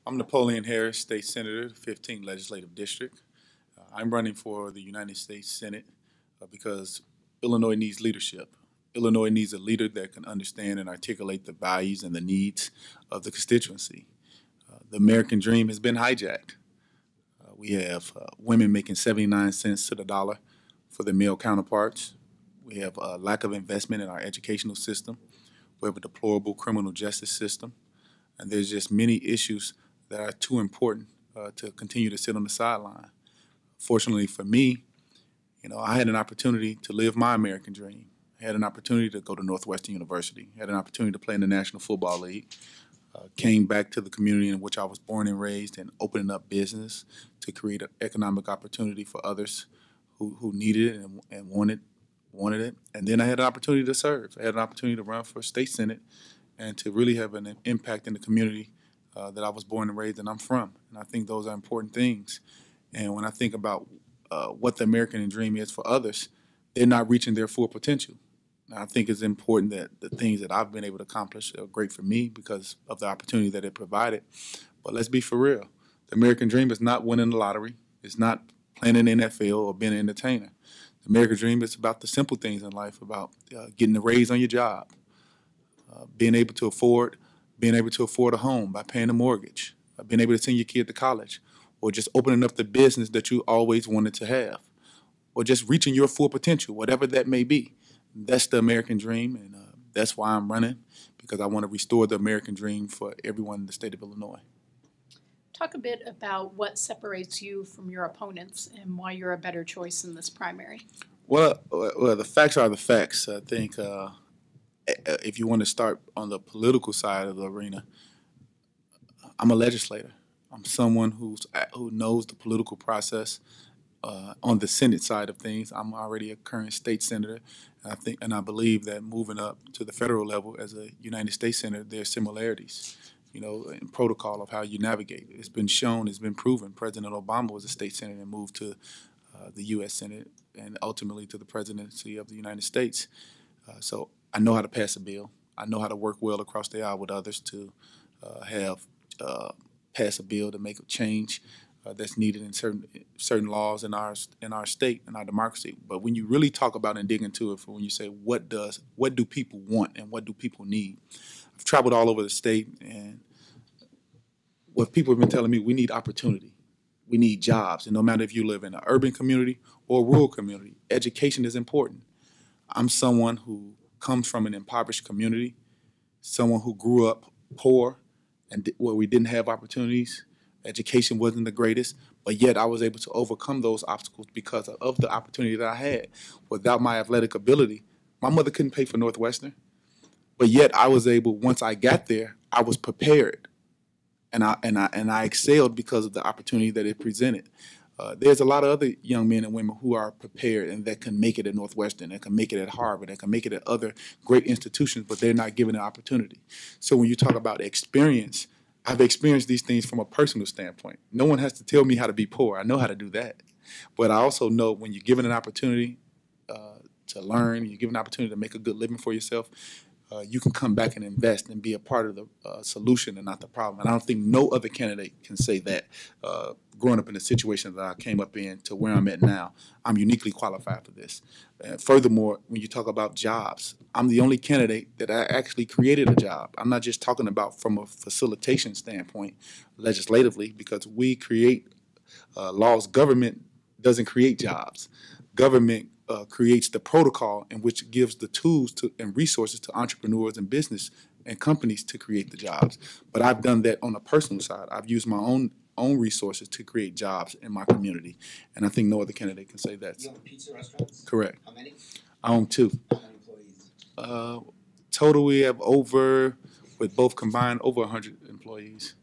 I'm Napoleon Harris, State Senator, 15th Legislative District. I'm running for the United States Senate because Illinois needs leadership. Illinois needs a leader that can understand and articulate the values and the needs of the constituency. The American dream has been hijacked. We have women making 79 cents to the dollar for their male counterparts. We have a lack of investment in our educational system. We have a deplorable criminal justice system. And there's just many issues that are too important to continue to sit on the sideline. Fortunately for me, I had an opportunity to live my American dream. I had an opportunity to go to Northwestern University. I had an opportunity to play in the National Football League. Came back to the community in which I was born and raised and opening up business to create an economic opportunity for others who needed it and wanted it. And then I had an opportunity to serve. I had an opportunity to run for state senate and to really have an impact in the community that I was born and raised and I'm from. And I think those are important things. And when I think about what the American dream is for others, they're not reaching their full potential. And I think it's important that the things that I've been able to accomplish are great for me because of the opportunity that it provided. But let's be for real. The American dream is not winning the lottery. It's not playing in the NFL or being an entertainer. The American dream is about the simple things in life, about getting a raise on your job, being able to afford a home by paying a mortgage, being able to send your kid to college, or just opening up the business that you always wanted to have, or just reaching your full potential, whatever that may be. That's the American dream, and that's why I'm running, because I want to restore the American dream for everyone in the state of Illinois. Talk a bit about what separates you from your opponents and why you're a better choice in this primary. Well, the facts are the facts. I think if you want to start on the political side of the arena, I'm a legislator. I'm someone who knows the political process. On the Senate side of things, I'm already a current state senator. And I believe that moving up to the federal level as a United States senator, there are similarities, in protocol of how you navigate. It's been shown, it's been proven. President Obama was a state senator and moved to the U.S. Senate and ultimately to the presidency of the United States. So I know how to pass a bill. I know how to work well across the aisle with others to pass a bill to make a change that's needed in certain laws in our state and our democracy. But when you really talk about and dig into it, when you say what do people want and what do people need, I've traveled all over the state, and what people have been telling me, we need opportunity, we need jobs, and no matter if you live in an urban community or a rural community, education is important. I'm someone who comes from an impoverished community, someone who grew up poor and where we didn't have opportunities. Education wasn't the greatest, but yet I was able to overcome those obstacles because of the opportunity that I had. Without my athletic ability, my mother couldn't pay for Northwestern, but yet I was able, once I got there, I was prepared, and I excelled because of the opportunity that it presented. There's a lot of other young men and women who are prepared and that can make it at Northwestern, that can make it at Harvard, that can make it at other great institutions, but they're not given an opportunity. So when you talk about experience, I've experienced these things from a personal standpoint. No one has to tell me how to be poor. I know how to do that. But I also know when you're given an opportunity to learn, you're given an opportunity to make a good living for yourself, you can come back and invest and be a part of the solution and not the problem. And I don't think no other candidate can say that. Growing up in the situation that I came up in to where I'm at now, I'm uniquely qualified for this. Furthermore, when you talk about jobs, I'm the only candidate that I actually created a job. I'm not just talking about from a facilitation standpoint legislatively, because we create laws. Government doesn't create jobs. Government creates the protocol in which gives the tools and resources to entrepreneurs and business and companies to create the jobs. But I've done that on a personal side. I've used my own resources to create jobs in my community, and I think no other candidate can say that. You own pizza restaurants? Correct. How many? I own two. How many employees? Total, we have with both combined, over 100 employees.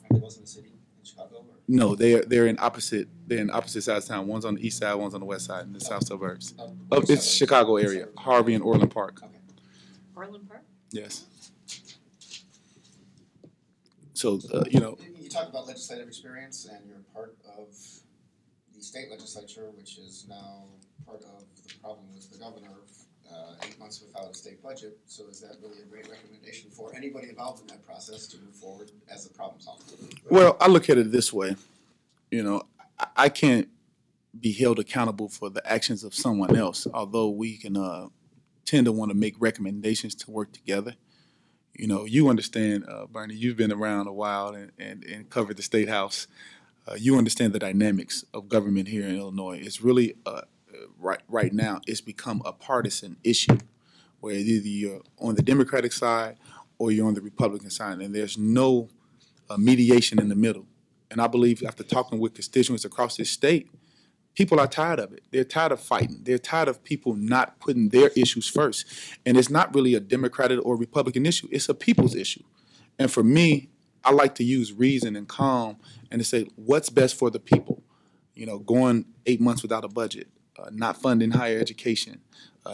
Are they both in the city in Chicago? Or? No, they're in opposite sides of town. One's on the east side, one's on the west side in the south suburbs. It's Chicago area, Harvey and Orland Park. Okay. Orland Park? Yes. So You talk about legislative experience, and you're part of the state legislature, which is now part of the problem with the governor 8 months without a state budget. So is that really a great recommendation for anybody involved in that process to move forward as a problem solver? Well, I look at it this way. You know, I can't be held accountable for the actions of someone else, although we can tend to want to make recommendations to work together. You know, you understand, Bernie, you've been around a while and covered the State House. You understand the dynamics of government here in Illinois. It's really, right now, it's become a partisan issue where either you're on the Democratic side or you're on the Republican side, and there's no mediation in the middle. And I believe after talking with constituents across this state, people are tired of it. They're tired of fighting. They're tired of people not putting their issues first. And it's not really a Democratic or Republican issue. It's a people's issue. And for me, I like to use reason and calm and to say what's best for the people. You know, going 8 months without a budget, not funding higher education,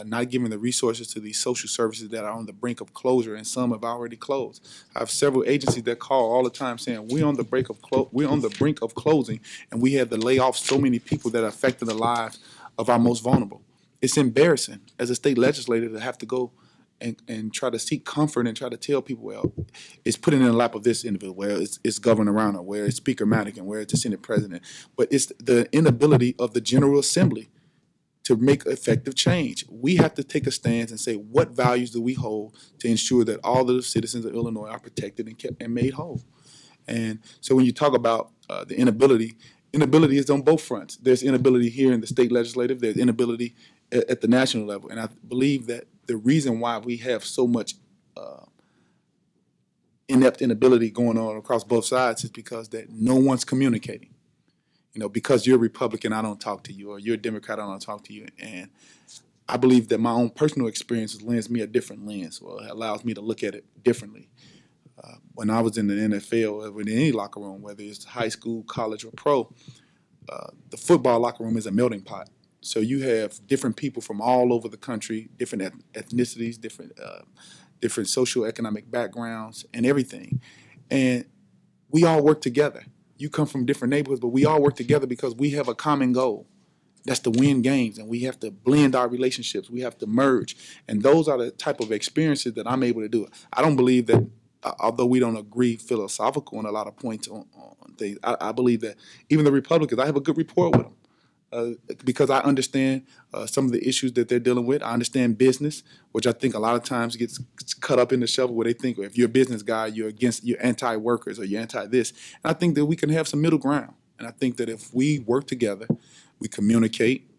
not giving the resources to these social services that are on the brink of closure, and some have already closed. I have several agencies that call all the time saying we're on the brink of closing, and we had to lay off so many people that are affecting the lives of our most vulnerable. It's embarrassing as a state legislator to have to go and try to seek comfort and try to tell people, well, it's put in the lap of this individual, where it's Governor Rauner, where it's Speaker Madigan, where it's the Senate President. But it's the inability of the General Assembly to make effective change. We have to take a stance and say, what values do we hold to ensure that all of the citizens of Illinois are protected and kept and made whole? And so when you talk about the inability is on both fronts. There's inability here in the state legislative. There's inability at the national level. And I believe that the reason why we have so much inept inability going on across both sides is because that no one's communicating. You know, because you're a Republican, I don't talk to you, or you're a Democrat, I don't talk to you. And I believe that my own personal experiences lends me a different lens, or it allows me to look at it differently. When I was in the NFL, or in any locker room, whether it's high school, college, or pro, the football locker room is a melting pot. So you have different people from all over the country, different ethnicities, different socioeconomic backgrounds, and everything. And we all work together. You come from different neighborhoods, but we all work together because we have a common goal. That's to win games, and we have to blend our relationships. We have to merge, and those are the type of experiences that I'm able to do. I don't believe that, although we don't agree philosophical on a lot of points on things, I believe that even the Republicans, I have a good rapport with them. Because I understand some of the issues that they're dealing with. I understand business, which I think a lot of times gets cut up in the shuffle where they think, well, if you're a business guy, you're anti-workers or you're anti-this. And I think that we can have some middle ground. And I think that if we work together, we communicate,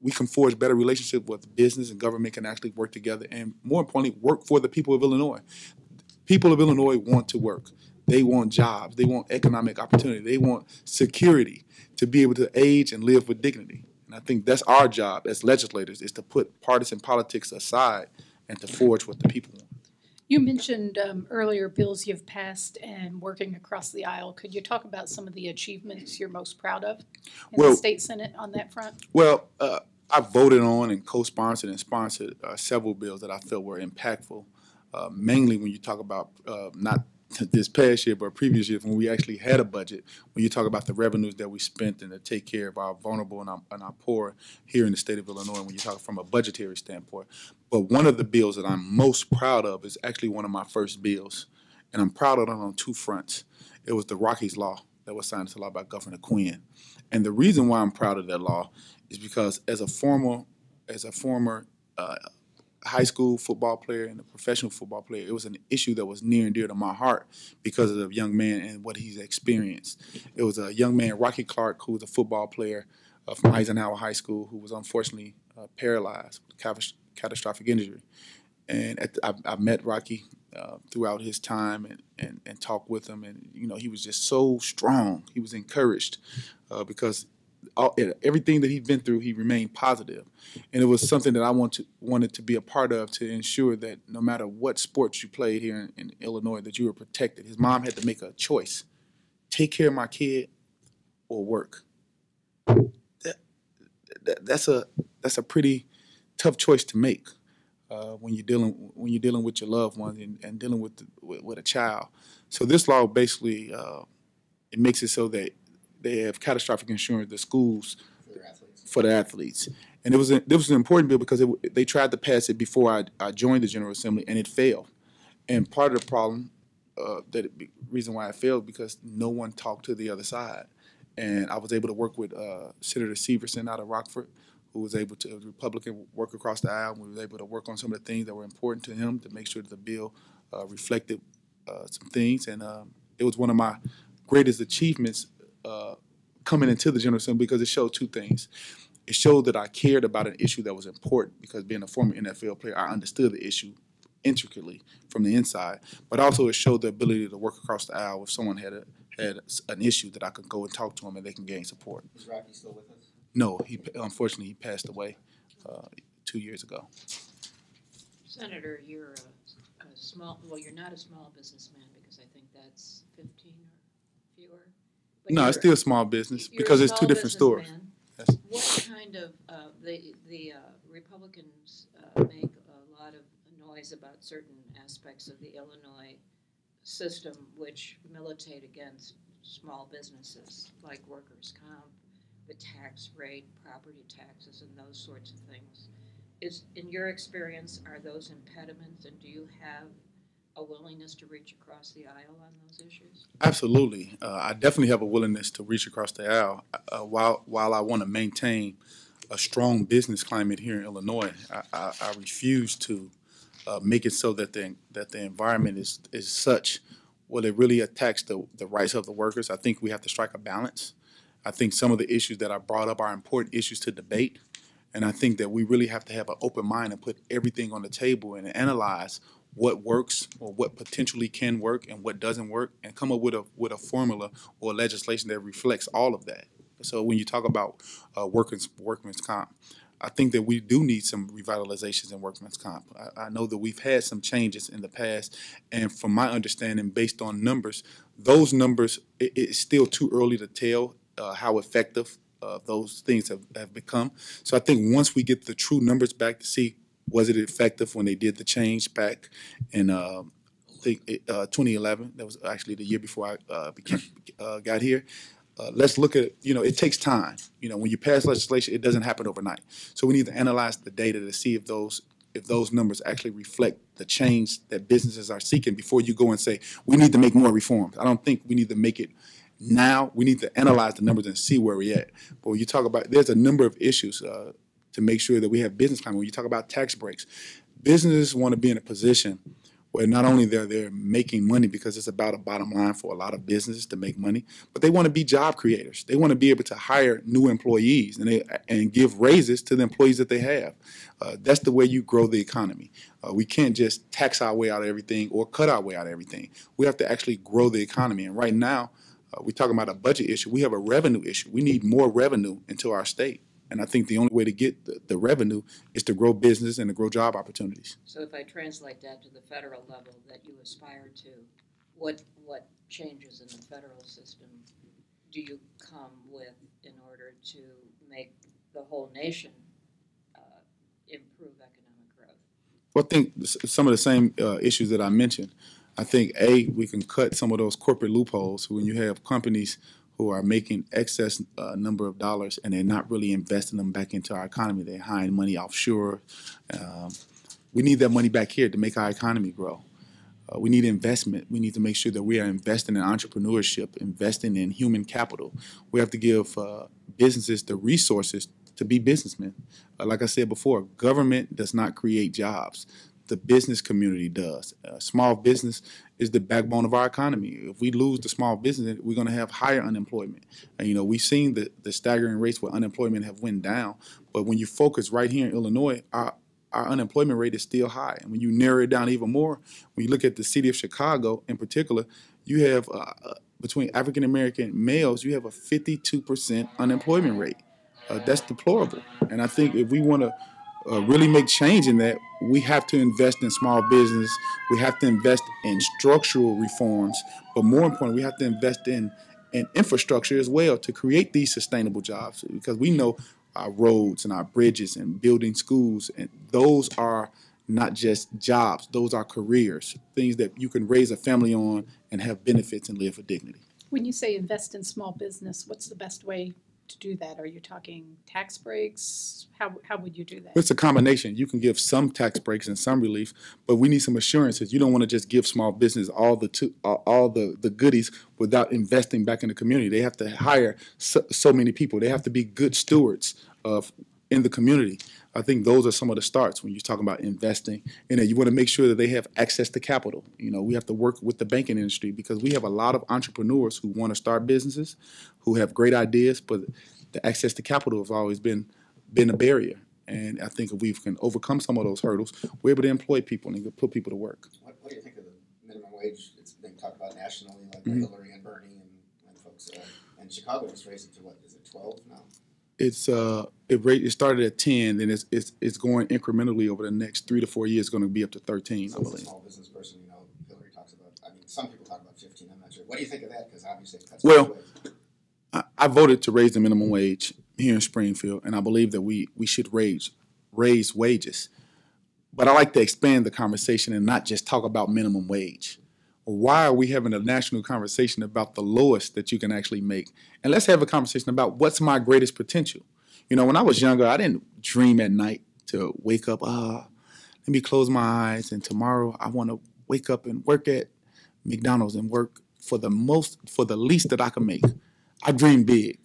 we can forge better relationships with business and government can actually work together. And more importantly, work for the people of Illinois. People of Illinois want to work. They want jobs. They want economic opportunity. They want security to be able to age and live with dignity. And I think that's our job as legislators, is to put partisan politics aside and to forge what the people want. You mentioned earlier bills you've passed and working across the aisle. Could you talk about some of the achievements you're most proud of in the state Senate on that front? Well, I voted on and co-sponsored and sponsored several bills that I felt were impactful, mainly when you talk about not this past year, but previous years when we actually had a budget, when you talk about the revenues that we spent and to take care of our vulnerable and our poor here in the state of Illinois, when you talk from a budgetary standpoint. But one of the bills that I'm most proud of is actually one of my first bills, and I'm proud of it on two fronts. It was the Rockies Law that was signed into law by Governor Quinn. And the reason why I'm proud of that law is because as a former high school football player and a professional football player, it was an issue that was near and dear to my heart because of the young man and what he's experienced. It was a young man, Rocky Clark, who was a football player from Eisenhower High School, who was unfortunately paralyzed with catastrophic injury. And I met Rocky throughout his time and talked with him, and you know, he was just so strong. He was encouraged because everything that he'd been through, he remained positive. And it was something that I wanted to be a part of, to ensure that no matter what sports you played here in Illinois, that you were protected. His mom had to make a choice: take care of my kid or work. That's a pretty tough choice to make when you're dealing with your loved ones and dealing with a child. So this law basically it makes it so that they have catastrophic insurance, the schools, for the athletes. And it was an important bill because they tried to pass it before I joined the General Assembly, and it failed. And part of the problem, reason why it failed, because no one talked to the other side. And I was able to work with Senator Severson out of Rockford, who was able to, a Republican, work across the aisle. We were able to work on some of the things that were important to him to make sure that the bill reflected some things. And it was one of my greatest achievements coming into the General Assembly, because it showed two things. It showed that I cared about an issue that was important, because being a former NFL player, I understood the issue intricately from the inside. But also it showed the ability to work across the aisle if someone had an issue, that I could go and talk to him and they can gain support. Is Rocky still with us? No, unfortunately he passed away 2 years ago. Senator, you're a small, well, you're not a small businessman, because I think that's 15 or fewer. But No, it's still small business because it's two different stores. Yes. What kind of, the Republicans make a lot of noise about certain aspects of the Illinois system which militate against small businesses, like workers' comp, the tax rate, property taxes, and those sorts of things. In your experience, are those impediments, and do you have a willingness to reach across the aisle on those issues? Absolutely. I definitely have a willingness to reach across the aisle. While I want to maintain a strong business climate here in Illinois, I refuse to make it so that the environment is such, well, it really attacks the rights of the workers. I think we have to strike a balance. I think some of the issues that I brought up are important issues to debate. And I think that we really have to have an open mind and put everything on the table and analyze what works or what potentially can work and what doesn't work, and come up with a formula or legislation that reflects all of that. So when you talk about workman's comp, I think that we do need some revitalizations in workman's comp. I know that we've had some changes in the past, and from my understanding, based on numbers, those numbers, it's still too early to tell how effective those things have become. So I think once we get the true numbers back to see, was it effective when they did the change back in 2011? That was actually the year before I got here. Let's look at, it takes time. When you pass legislation, it doesn't happen overnight. So we need to analyze the data to see if those numbers actually reflect the change that businesses are seeking before you go and say, we need to make more reforms. I don't think we need to make it now. We need to analyze the numbers and see where we're at. But when you talk about, there's a number of issues to make sure that we have business climate. When you talk about tax breaks, businesses want to be in a position where not only they're making money, because it's about a bottom line for a lot of businesses to make money, but they want to be job creators. They want to be able to hire new employees and give raises to the employees that they have. That's the way you grow the economy. We can't just tax our way out of everything or cut our way out of everything. We have to actually grow the economy. And right now, we're talking about a budget issue. We have a revenue issue. We need more revenue into our state. And I think the only way to get the revenue is to grow business and to grow job opportunities. So if I translate that to the federal level that you aspire to, what changes in the federal system do you come with in order to make the whole nation improve economic growth? Well, I think some of the same issues that I mentioned. I think, we can cut some of those corporate loopholes when you have companies who are making excess number of dollars and they're not really investing them back into our economy. They're hiring money offshore. We need that money back here to make our economy grow. We need investment. We need to make sure that we are investing in entrepreneurship, investing in human capital. We have to give businesses the resources to be businessmen. Like I said before, government does not create jobs. The business community does. Small business is the backbone of our economy. If we lose the small business, we're going to have higher unemployment. And, we've seen the staggering rates where unemployment have went down. But when you focus right here in Illinois, our unemployment rate is still high. And when you narrow it down even more, when you look at the city of Chicago in particular, you have, between African-American males, you have a 52% unemployment rate. That's deplorable. And I think if we want to really make change in that, we have to invest in small business. We have to invest in structural reforms. But more importantly, we have to invest in infrastructure as well to create these sustainable jobs, because we know our roads and our bridges and building schools, and those are not just jobs. Those are careers, things that you can raise a family on and have benefits and live with dignity. When you say invest in small business, what's the best way to do that? Are you talking tax breaks? How would you do that? It's a combination. You can give some tax breaks and some relief, but we need some assurances. You don't want to just give small business all the goodies without investing back in the community. They have to hire so many people. They have to be good stewards of in the community. I think those are some of the starts when you're talking about investing. And then you want to make sure that they have access to capital. You know, we have to work with the banking industry because we have a lot of entrepreneurs who want to start businesses, who have great ideas, but the access to capital has always been a barrier. And I think if we can overcome some of those hurdles, we're able to employ people and put people to work. What do you think of the minimum wage? It's been talked about nationally, like by Hillary and Bernie and folks. And Chicago just raised it to what, is it 12 now? It started at 10, and it's going incrementally over the next 3 to 4 years. It's going to be up to 13, so I believe. As a small business person, you know, Hillary talks about. I mean, some people talk about 15. I'm not sure. What do you think of that? Because obviously it cuts both ways. I voted to raise the minimum wage here in Springfield, and I believe that we should raise wages. But I like to expand the conversation and not just talk about minimum wage. Why are we having a national conversation about the lowest that you can actually make? And let's have a conversation about what's my greatest potential. You know, when I was younger, I didn't dream at night to wake up, let me close my eyes, and tomorrow I want to wake up and work at McDonald's and work for the least that I can make. I dreamed big.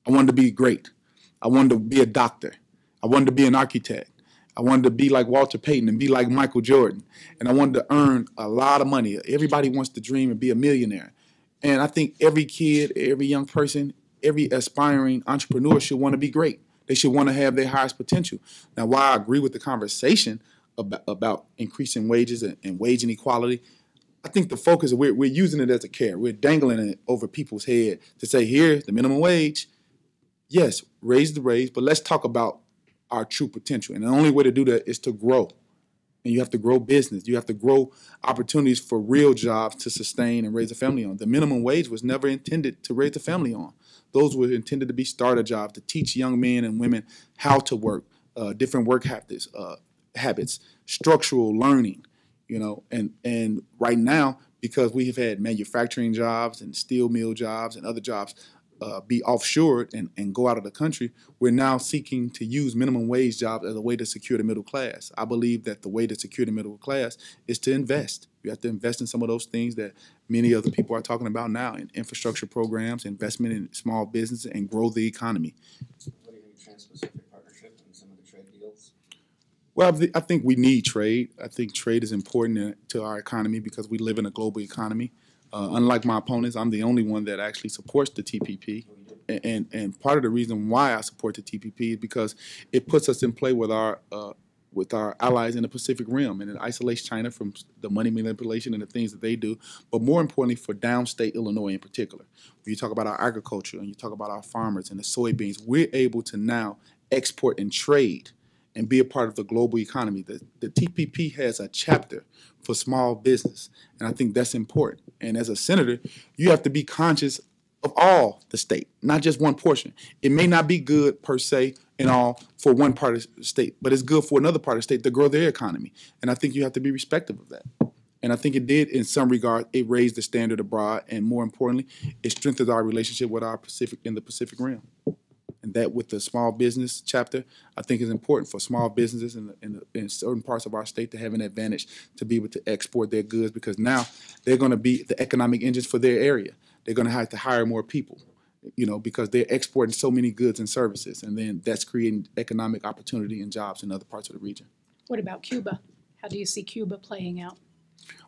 I wanted to be great. I wanted to be a doctor. I wanted to be an architect. I wanted to be like Walter Payton and be like Michael Jordan. And I wanted to earn a lot of money. Everybody wants to dream and be a millionaire. And I think every kid, every young person, every aspiring entrepreneur should want to be great. They should want to have their highest potential. Now, while I agree with the conversation about increasing wages and wage inequality, I think the focus, we're using it as a carrot. We're dangling it over people's head to say, here's the minimum wage. Yes, raise the wage, but let's talk about our true potential. And the only way to do that is to grow. And you have to grow business. You have to grow opportunities for real jobs to sustain and raise a family on. The minimum wage was never intended to raise a family on. Those were intended to be starter jobs, to teach young men and women how to work, different work habits, structural learning, you know. And right now, because we have had manufacturing jobs and steel mill jobs and other jobs be offshored and go out of the country, we're now seeking to use minimum wage jobs as a way to secure the middle class. I believe that the way to secure the middle class is to invest. You have to invest in some of those things that many other people are talking about now, in infrastructure programs, investment in small business, and grow the economy. What do you think of Trans-Pacific Partnership and some of the trade deals? Well, I think we need trade. I think trade is important to our economy because we live in a global economy. Unlike my opponents, I'm the only one that actually supports the TPP. And part of the reason why I support the TPP is because it puts us in play with our allies in the Pacific Rim, and it isolates China from the money manipulation and the things that they do. But more importantly, for downstate Illinois in particular, when you talk about our agriculture and you talk about our farmers and the soybeans, we're able to now export and trade and be a part of the global economy. The TPP has a chapter for small business, and I think that's important. And as a senator, you have to be conscious of all the state, not just one portion. It may not be good per se in all for one part of the state, but it's good for another part of the state to grow their economy. And I think you have to be respectful of that. And I think it did, in some regard, it raised the standard abroad, and more importantly, it strengthened our relationship with our the Pacific Rim. And that with the small business chapter, I think is important for small businesses in certain parts of our state to have an advantage to be able to export their goods, because now they're going to be the economic engines for their area. They're going to have to hire more people, you know, because they're exporting so many goods and services. And then that's creating economic opportunity and jobs in other parts of the region. What about Cuba? How do you see Cuba playing out?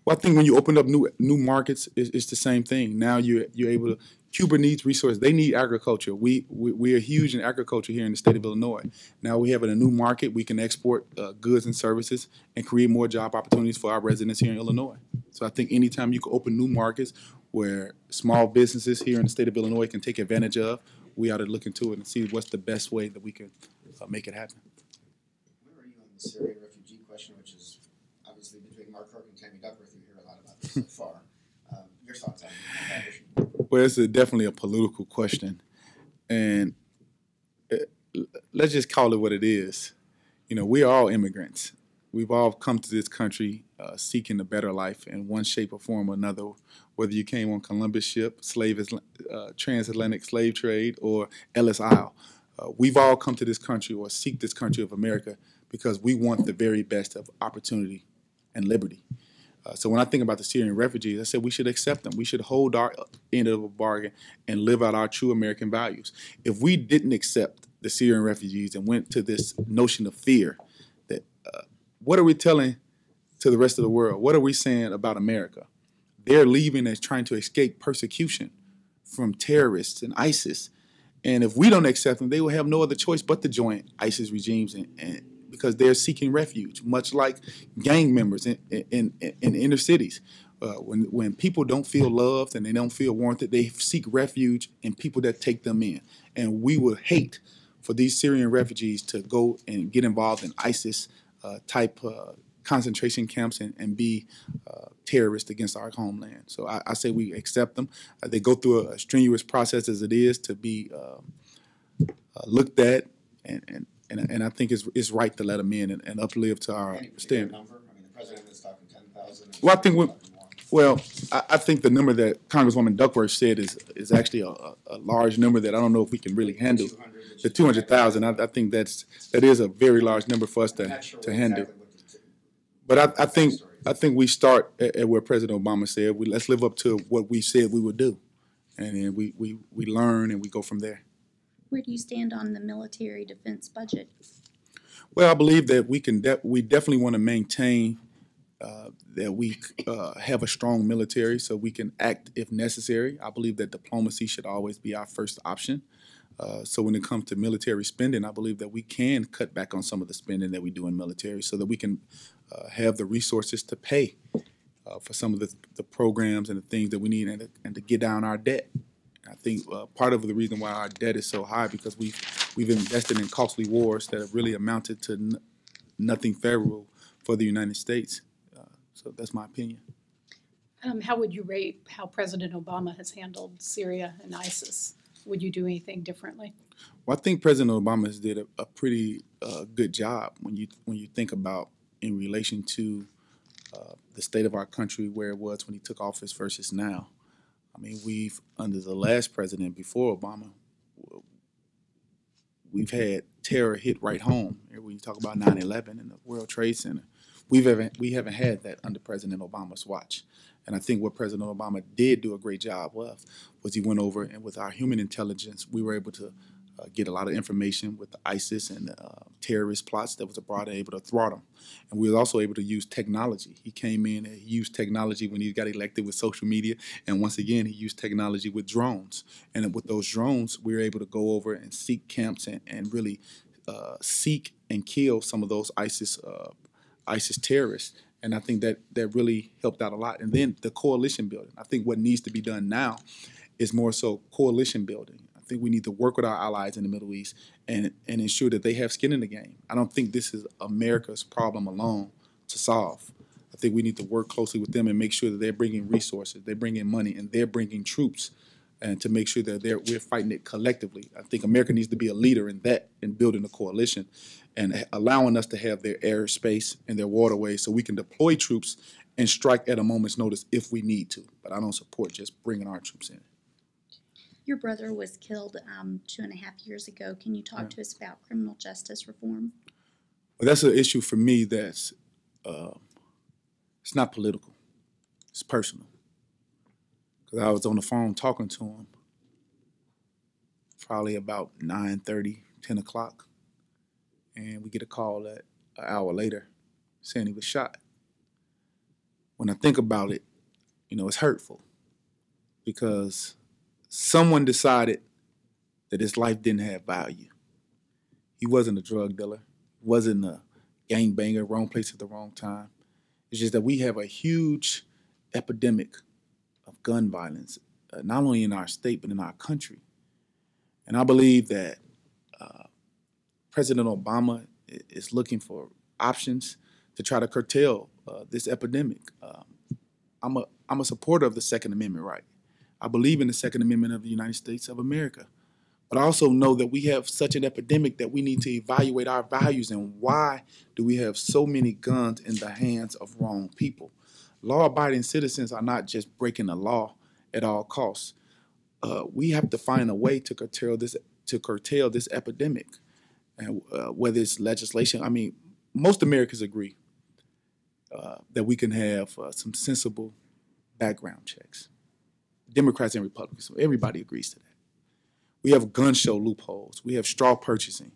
Well, I think when you open up new markets, it's the same thing. Now you're able to. Cuba needs resources. They need agriculture. We are huge in agriculture here in the state of Illinois. Now we have a new market. We can export goods and services and create more job opportunities for our residents here in Illinois. So I think anytime you can open new markets where small businesses here in the state of Illinois can take advantage of, we ought to look into it and see what's the best way that we can make it happen. Where are you on the Syrian refugee question, which is obviously between Mark Kirk and Tammy Duckworth? You hear a lot about this so far. Your thoughts on that issue? Well, it's definitely a political question, and let's just call it what it is. You know, we are all immigrants. We've all come to this country seeking a better life in one shape or form or another, whether you came on Columbus ship, transatlantic slave trade, or Ellis Isle. We've all come to this country or seek this country of America because we want the very best of opportunity and liberty. So when I think about the Syrian refugees, I said we should accept them. We should hold our end of the bargain and live out our true American values. If we didn't accept the Syrian refugees and went to this notion of fear, that what are we telling to the rest of the world? What are we saying about America? They're leaving and trying to escape persecution from terrorists and ISIS. And if we don't accept them, they will have no other choice but to join ISIS regimes, and because they're seeking refuge, much like gang members in inner cities. When people don't feel loved and they don't feel wanted, they seek refuge in people that take them in. And we would hate for these Syrian refugees to go and get involved in ISIS type concentration camps and be terrorists against our homeland. So I say we accept them. They go through a strenuous process as it is to be looked at, and I think it's right to let them in and uplive to our standard. Number? I mean, the president is talking 10,000. Well, I think the number that Congresswoman Duckworth said is actually a large number that I don't know if we can really handle. The 200,000, I think that is a very large number for us to handle. Exactly But I think we start at where President Obama said. Let's live up to what we said we would do, and then we learn and we go from there. Where do you stand on the military defense budget? Well, I believe that we definitely want to maintain that we have a strong military so we can act if necessary. I believe that diplomacy should always be our first option. So when it comes to military spending, I believe that we can cut back on some of the spending that we do in military so that we can have the resources to pay for some of the programs and the things that we need and to get down our debt. I think part of the reason why our debt is so high because we've invested in costly wars that have really amounted to nothing favorable for the United States. So that's my opinion. How would you rate how President Obama has handled Syria and ISIS? Would you do anything differently? Well, I think President Obama has did a pretty good job when you think about in relation to the state of our country, where it was when he took office versus now. I mean, under the last president before Obama, we've had terror hit right home. When you talk about 9/11 and the World Trade Center, we haven't had that under President Obama's watch. And I think what President Obama did do a great job of was he went over and with our human intelligence, we were able to get a lot of information with the ISIS and the terrorist plots that was abroad and able to thwart them. And we were also able to use technology. He came in and he used technology when he got elected with social media. And once again, he used technology with drones. And with those drones, we were able to go over and seek camps and really seek and kill some of those ISIS terrorists. And I think that really helped out a lot. And then the coalition building. I think what needs to be done now is more so coalition building. I think we need to work with our allies in the Middle East and ensure that they have skin in the game. I don't think this is America's problem alone to solve. I think we need to work closely with them and make sure that they're bringing resources, they're bringing money, and they're bringing troops, and to make sure that we're fighting it collectively. I think America needs to be a leader in that, in building a coalition and allowing us to have their airspace and their waterways so we can deploy troops and strike at a moment's notice if we need to. But I don't support just bringing our troops in. Your brother was killed 2.5 years ago. Can you talk to us about criminal justice reform? Well, that's an issue for me that's it's not political. It's personal. Because I was on the phone talking to him probably about 9:30, 10 o'clock. And we get a call an hour later saying he was shot. When I think about it, it's hurtful because someone decided that his life didn't have value. He wasn't a drug dealer, wasn't a gangbanger, wrong place at the wrong time. It's just that we have a huge epidemic of gun violence, not only in our state, but in our country. And I believe that President Obama is looking for options to try to curtail this epidemic. I'm a supporter of the Second Amendment right. I believe in the Second Amendment of the United States of America. But I also know that we have such an epidemic that we need to evaluate our values and why do we have so many guns in the hands of wrong people. law-abiding citizens are not just breaking the law at all costs. We have to find a way to curtail this epidemic, and whether it's legislation. I mean, most Americans agree that we can have some sensible background checks. Democrats and Republicans, everybody agrees to that. We have gun show loopholes. We have straw purchasing.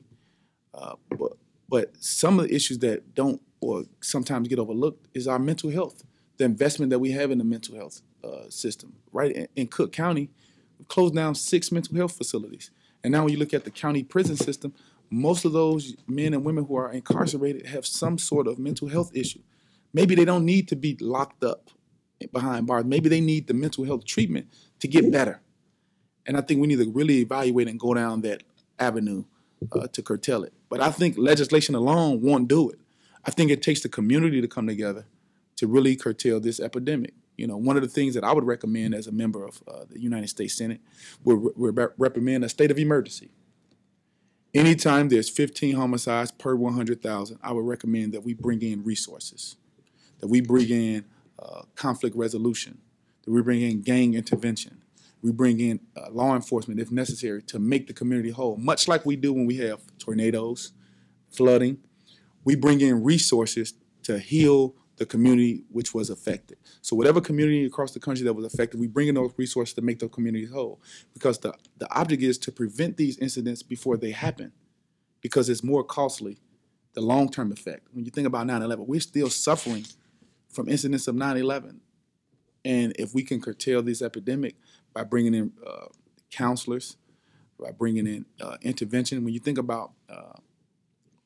But some of the issues that don't or sometimes get overlooked is our mental health, the investment that we have in the mental health system. Right in Cook County, we've closed down 6 mental health facilities. And now when you look at the county prison system, most of those men and women who are incarcerated have some sort of mental health issue. Maybe they don't need to be locked up behind bars. Maybe they need the mental health treatment to get better. And I think we need to really evaluate and go down that avenue to curtail it. But I think legislation alone won't do it. I think it takes the community to come together to really curtail this epidemic. You know, one of the things that I would recommend as a member of the United States Senate would recommend a state of emergency. Anytime there's 15 homicides per 100,000, I would recommend that we bring in resources, that we bring in conflict resolution, that we bring in gang intervention, we bring in law enforcement if necessary to make the community whole, much like we do when we have tornadoes, flooding. We bring in resources to heal the community which was affected. So whatever community across the country that was affected, we bring in those resources to make those communities whole. Because the object is to prevent these incidents before they happen, because it's more costly, the long-term effect. When you think about 9/11, we're still suffering from incidents of 9/11. And if we can curtail this epidemic by bringing in counselors, by bringing in intervention, when you think about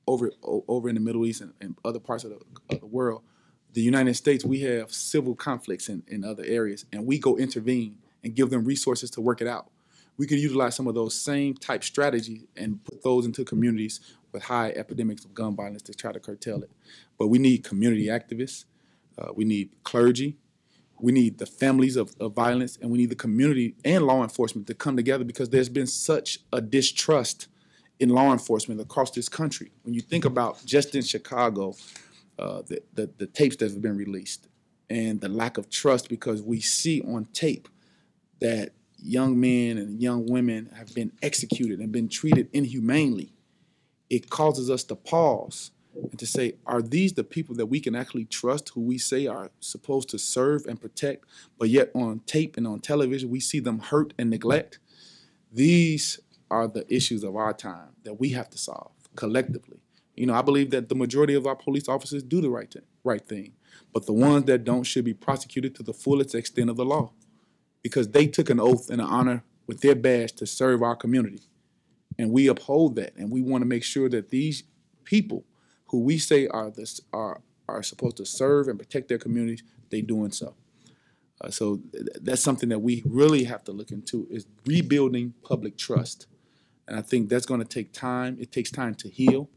over in the Middle East and other parts of the world, the United States, we have civil conflicts in other areas, and we go intervene and give them resources to work it out. We could utilize some of those same type strategies and put those into communities with high epidemics of gun violence to try to curtail it. But we need community activists, we need clergy, we need the families of violence, and we need the community and law enforcement to come together, because there's been such a distrust in law enforcement across this country. When you think about just in Chicago, the tapes that have been released and the lack of trust, because we see on tape that young men and young women have been executed and been treated inhumanely, it causes us to pause and to say, are these the people that we can actually trust, who we say are supposed to serve and protect, but yet on tape and on television we see them hurt and neglect? These are the issues of our time that we have to solve collectively. You know, I believe that the majority of our police officers do the right thing, but the ones that don't should be prosecuted to the fullest extent of the law, because they took an oath and an honor with their badge to serve our community. And we uphold that, and we want to make sure that these people who we say are supposed to serve and protect their communities, they doing so. So that's something that we really have to look into, is rebuilding public trust. And I think that's going to take time. It takes time to heal,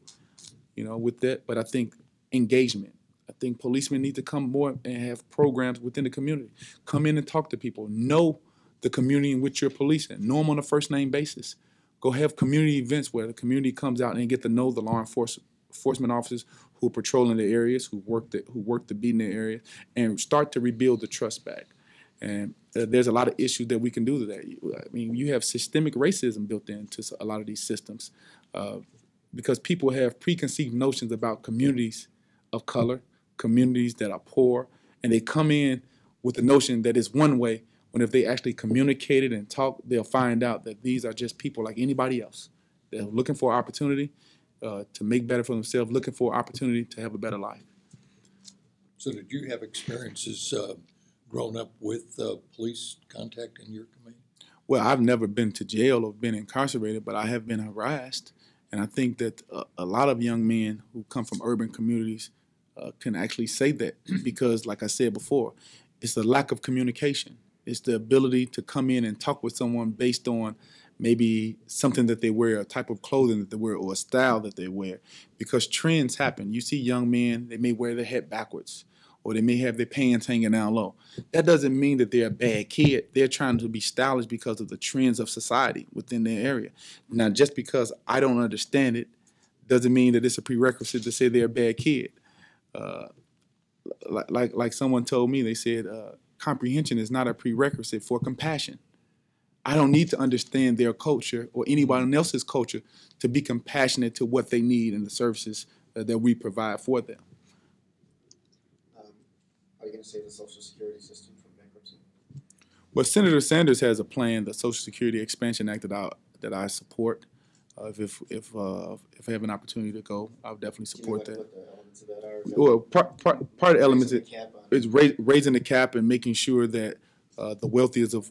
you know, with that. But I think engagement. I think policemen need to come more and have programs within the community. Come in and talk to people. Know the community in which you're policing. Know them on a first name basis. Go have community events where the community comes out and get to know the law enforcement officers who are patrolling the areas, who work the beat in the area, and start to rebuild the trust back. And there's a lot of issues that we can do to that. I mean, you have systemic racism built into a lot of these systems, because people have preconceived notions about communities of color, communities that are poor, and they come in with the notion that it's one way, when if they actually communicate it and talk, they'll find out that these are just people like anybody else. They're looking for opportunity to make better for themselves, looking for opportunity to have a better life. So did you have experiences growing up with police contact in your community? Well, I've never been to jail or been incarcerated, but I have been harassed. And I think that a lot of young men who come from urban communities can actually say that, because, like I said before, it's the lack of communication. It's the ability to come in and talk with someone based on maybe something that they wear, a type of clothing that they wear, or a style that they wear. Because trends happen. You see young men, they may wear their head backwards, or they may have their pants hanging down low. That doesn't mean that they're a bad kid. They're trying to be stylish because of the trends of society within their area. Now, just because I don't understand it doesn't mean that it's a prerequisite to say they're a bad kid. like someone told me, they said, comprehension is not a prerequisite for compassion. I don't need to understand their culture or anybody else's culture to be compassionate to what they need and the services that we provide for them. Are you going to save the Social Security system from bankruptcy? Well, Senator Sanders has a plan, the Social Security Expansion Act, that I support. If I have an opportunity to go, I'll definitely support that. What the elements of that are? Well, part of the elements Raising the cap on- is raising the cap and making sure that the wealthiest of